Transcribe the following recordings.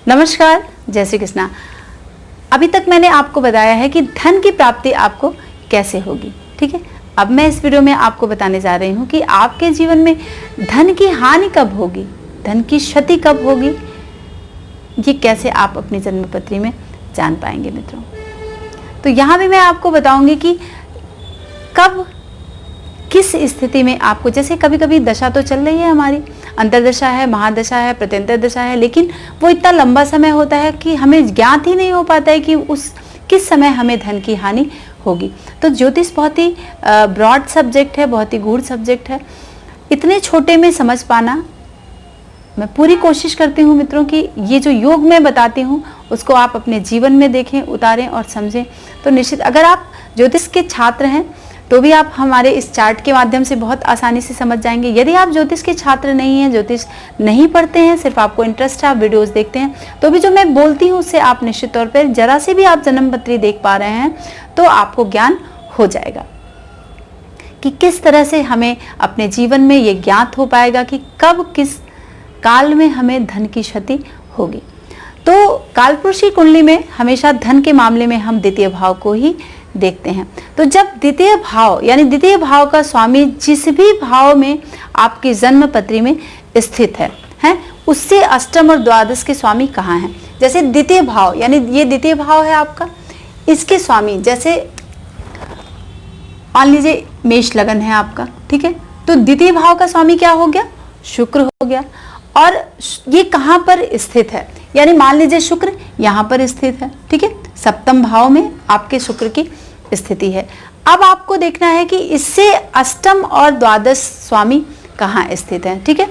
नमस्कार, जय श्री कृष्णा। अभी तक मैंने आपको बताया है कि धन की प्राप्ति आपको कैसे होगी, ठीक है। अब मैं इस वीडियो में आपको बताने जा रही हूँ कि आपके जीवन में धन की हानि कब होगी, धन की क्षति कब होगी, ये कैसे आप अपनी जन्मपत्री में जान पाएंगे मित्रों। तो यहाँ भी मैं आपको बताऊंगी कि कब किस स्थिति में आपको, जैसे कभी कभी दशा तो चल रही है हमारी, अंतरदशा है, महादशा है, प्रत्यंतर दशा है, लेकिन वो इतना लंबा समय होता है कि हमें ज्ञात ही नहीं हो पाता है कि उस किस समय हमें धन की हानि होगी। तो ज्योतिष बहुत ही ब्रॉड सब्जेक्ट है, बहुत ही गूढ़ सब्जेक्ट है। इतने छोटे में समझ पाना मैं पूरी कोशिश करती हूँ मित्रों कि ये जो योग मैं बताती हूँ उसको आप अपने जीवन में देखें, उतारें और समझें। तो निश्चित अगर आप ज्योतिष के छात्र हैं तो भी आप हमारे इस चार्ट के माध्यम से बहुत आसानी से समझ जाएंगे। यदि आप ज्योतिष के छात्र नहीं हैं, ज्योतिष नहीं पढ़ते हैं, सिर्फ आपको इंटरेस्ट है, आप वीडियोस देखते हैं, तो भी जो मैं बोलती हूँ उससे आप निश्चित तौर पर जरा से भी आप जन्मपत्री देख पा रहे हैं तो आपको ज्ञान हो जाएगा कि किस तरह से हमें अपने जीवन में ये ज्ञात हो पाएगा कि कब किस काल में हमें धन की क्षति होगी। तो कालपुरुष की कुंडली में हमेशा धन के मामले में हम द्वितीय भाव को ही देखते हैं। तो जब द्वितीय भाव यानी द्वितीय भाव का स्वामी जिस भी भाव में आपकी जन्म पत्री में स्थित है उससे अष्टम और द्वादश के स्वामी कहाँ हैं। जैसे द्वितीय भाव यानी ये द्वितीय भाव है आपका, इसके स्वामी जैसे मान लीजिए मेष लगन है आपका, ठीक है। तो द्वितीय भाव का स्वामी क्या हो गया, शुक्र हो गया। और ये कहाँ पर स्थित है, यानी मान लीजिए शुक्र यहाँ पर स्थित है, ठीक है, सप्तम भाव में आपके शुक्र की स्थिति है। अब आपको देखना है कि इससे अष्टम और द्वादश स्वामी कहाँ स्थित हैं, ठीक है।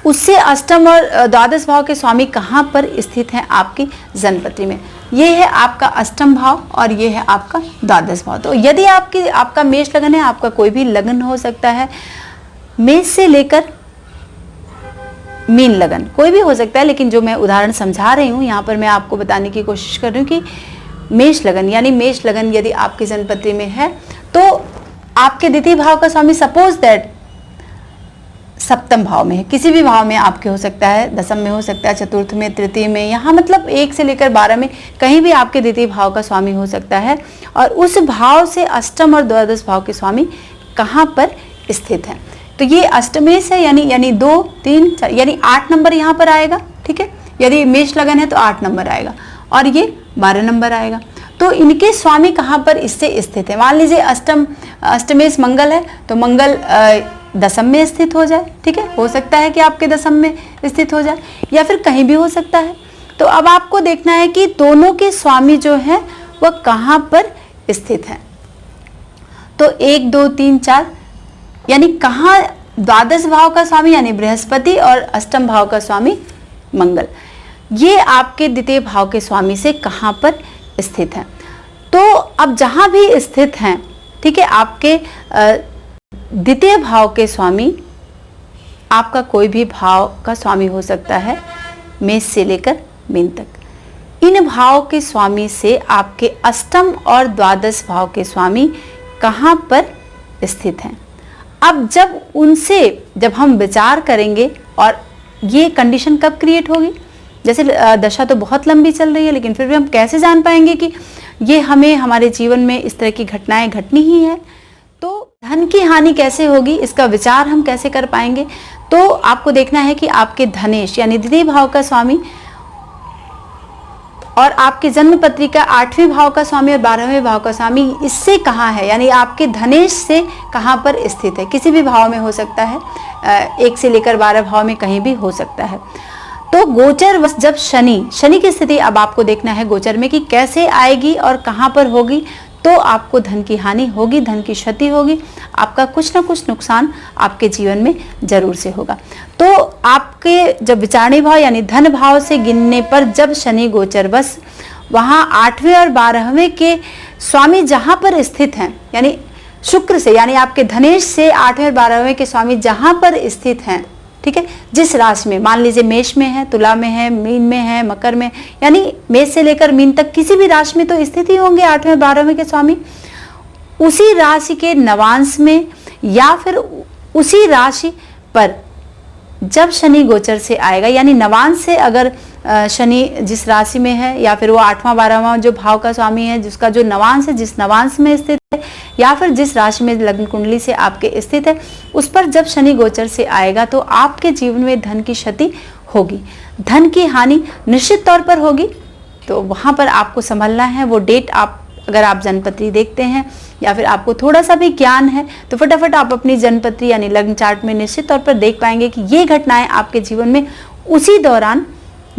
उससे अष्टम और द्वादश भाव के स्वामी कहाँ पर स्थित हैं आपकी जन्मपत्री में। ये है आपका अष्टम भाव और ये है आपका द्वादश भाव। तो यदि आपका मेष लगन है, आपका कोई भी लगन हो सकता है, मेष से लेकर मीन लगन कोई भी हो सकता है, लेकिन जो मैं उदाहरण समझा रही हूँ यहाँ पर मैं आपको बताने की कोशिश कर रही हूँ कि मेष लगन यानी मेष लगन यदि आपकी जन्मपत्री में है तो आपके द्वितीय भाव का स्वामी सपोज दैट सप्तम भाव में है, किसी भी भाव में आपके हो सकता है, दसम में हो सकता है, चतुर्थ में, तृतीय में, यहाँ मतलब 1 से लेकर 12 में कहीं भी आपके द्वितीय भाव का स्वामी हो सकता है। और उस भाव से अष्टम और द्वादश भाव के स्वामी कहाँ पर स्थित हैं। तो ये अष्टमेश है यानी 2, 3, 4 यानी 8 नंबर यहाँ पर आएगा, ठीक है। यदि मेष लगन है तो 8 नंबर आएगा और ये 12 नंबर आएगा। तो इनके स्वामी कहाँ पर इससे स्थित है। मान लीजिए अष्टमेश मंगल है तो मंगल दसम में स्थित हो जाए, ठीक है, हो सकता है कि आपके दसम में स्थित हो जाए या फिर कहीं भी हो सकता है। तो अब आपको देखना है कि दोनों के स्वामी जो है वह कहाँ पर स्थित है। तो 1, 2, 3, 4 यानी कहाँ द्वादश भाव का स्वामी यानी बृहस्पति और अष्टम भाव का स्वामी मंगल, ये आपके द्वितीय भाव के स्वामी से कहाँ पर स्थित है। तो अब जहाँ भी स्थित हैं, ठीक है, आपके द्वितीय भाव के स्वामी आपका कोई भी भाव का स्वामी हो सकता है, मेष से लेकर मीन तक। इन भाव के स्वामी से आपके अष्टम और द्वादश भाव के स्वामी कहाँ पर स्थित हैं। अब जब हम विचार करेंगे और ये कंडीशन कब क्रिएट होगी, जैसे दशा तो बहुत लंबी चल रही है लेकिन फिर भी हम कैसे जान पाएंगे कि ये हमें हमारे जीवन में इस तरह की घटनाएं घटनी ही है। तो धन की हानि कैसे होगी, इसका विचार हम कैसे कर पाएंगे। तो आपको देखना है कि आपके धनेश यानी द्वितीय भाव का स्वामी और आपके जन्मपत्री का 8वें भाव का स्वामी और 12वें भाव का स्वामी इससे कहाँ है, यानी आपके धनेश से कहाँ पर स्थित है। किसी भी भाव में हो सकता है, 1 से लेकर 12 भाव में कहीं भी हो सकता है। तो गोचर जब शनि की स्थिति अब आपको देखना है गोचर में कि कैसे आएगी और कहाँ पर होगी, तो आपको धन की हानि होगी, धन की क्षति होगी, आपका कुछ ना कुछ नुकसान आपके जीवन में जरूर से होगा। तो आपके जब विचारणी भाव यानी धन भाव से गिनने पर जब शनि गोचर बस वहाँ 8वें और 12वें के स्वामी जहाँ पर स्थित हैं, यानी शुक्र से यानी आपके धनेश से 8वें और 12वें के स्वामी जहाँ पर स्थित हैं, ठीक है, जिस राशि में, मान लीजिए मेष में है, तुला में है, मीन में है, मकर में, यानी मेष से लेकर मीन तक किसी भी राशि में तो स्थित ही होंगे 8वें 12वें के स्वामी। उसी राशि के नवांश में या फिर उसी राशि पर जब शनि गोचर से आएगा, यानी नवांश से अगर शनि जिस राशि में है, या फिर वो 8वां 12वां जो भाव का स्वामी है, जिसका जो नवांश है, जिस नवांश में स्थित है, या फिर जिस राशि में लग्न कुंडली से आपके स्थित है, उस पर जब शनि गोचर से आएगा तो आपके जीवन में धन की क्षति होगी, धन की हानि निश्चित तौर पर होगी। तो वहां पर आपको संभलना है। वो डेट आप, अगर आप जन्मपत्री देखते हैं या फिर आपको थोड़ा सा भी ज्ञान है, तो फटाफट आप अपनी जन्मपत्री यानी लग्न चार्ट में निश्चित तौर पर देख पाएंगे कि ये घटनाएं आपके जीवन में उसी दौरान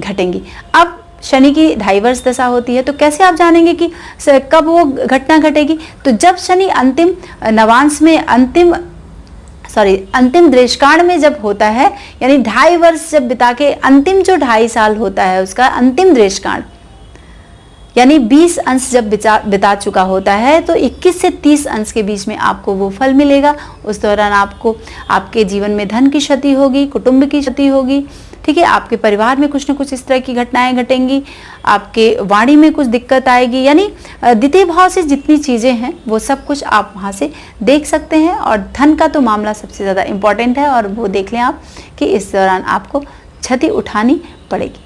घटेंगी। अब शनि की 2.5 वर्ष दशा होती है, तो कैसे आप जानेंगे कि कब वो घटना घटेगी? तो जब शनि अंतिम नवांश में अंतिम दृष्कांड में जब होता है, यानी 2.5 वर्ष जब बिता के अंतिम जो 2.5 साल होता है उसका अंतिम दृष्कांड, यानी 20 अंश जब बिता चुका होता है, तो 21 से 30 अंश के बीच में आपको वो फल मिलेगा। उस दौरान आपको आपके जीवन में धन की क्षति होगी, कुटुंब की क्षति होगी, ठीक है, आपके परिवार में कुछ न कुछ इस तरह की घटनाएं घटेंगी, आपके वाणी में कुछ दिक्कत आएगी, यानी द्वितीय भाव से जितनी चीजें हैं वो सब कुछ आप वहां से देख सकते हैं। और धन का तो मामला सबसे ज्यादा इंपॉर्टेंट है, और वो देख लें आप कि इस दौरान आपको क्षति उठानी पड़ेगी।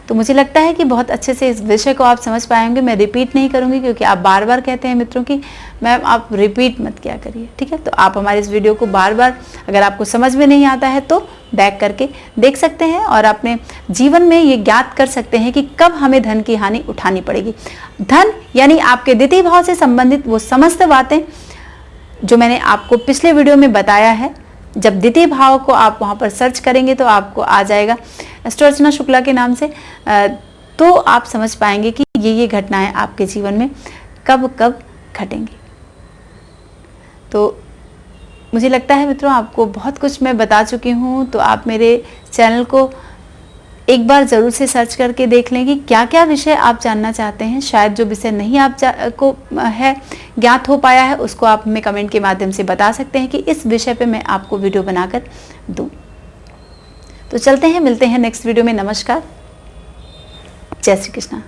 तो मुझे लगता है कि बहुत अच्छे से इस विषय को आप समझ पाए होंगे। मैं रिपीट नहीं करूंगी, क्योंकि आप बार बार कहते हैं मित्रों की मैम आप रिपीट मत किया करिए, ठीक है। तो आप हमारे इस वीडियो को बार बार, अगर आपको समझ में नहीं आता है तो बैक करके देख सकते हैं, और अपने जीवन में ये ज्ञात कर सकते हैं कि कब हमें धन की हानि उठानी पड़ेगी। धन यानी आपके द्वितीय भाव से संबंधित वो समस्त बातें जो मैंने आपको पिछले वीडियो में बताया है, जब द्वितीय भाव को आप वहां पर सर्च करेंगे तो आपको आ जाएगा एस्ट्रो अर्चना शुक्ला के नाम से, तो आप समझ पाएंगे कि ये घटनाएं आपके जीवन में कब कब घटेंगी। तो मुझे लगता है मित्रों आपको बहुत कुछ मैं बता चुकी हूँ, तो आप मेरे चैनल को एक बार ज़रूर से सर्च करके देख लें कि क्या क्या विषय आप जानना चाहते हैं। शायद जो विषय नहीं को है ज्ञात हो पाया है, उसको आप हमें कमेंट के माध्यम से बता सकते हैं कि इस विषय पे मैं आपको वीडियो बनाकर दूं। तो चलते हैं, मिलते हैं नेक्स्ट वीडियो में। नमस्कार, जय श्री कृष्णा।